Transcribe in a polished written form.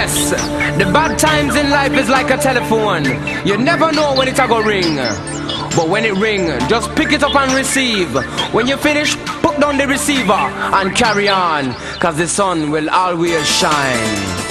Yes, the bad times in life is like a telephone. You never know when it's gonna ring. But when it ring, just pick it up and receive. When you finish, put down the receiver and carry on, 'cause the sun will always shine.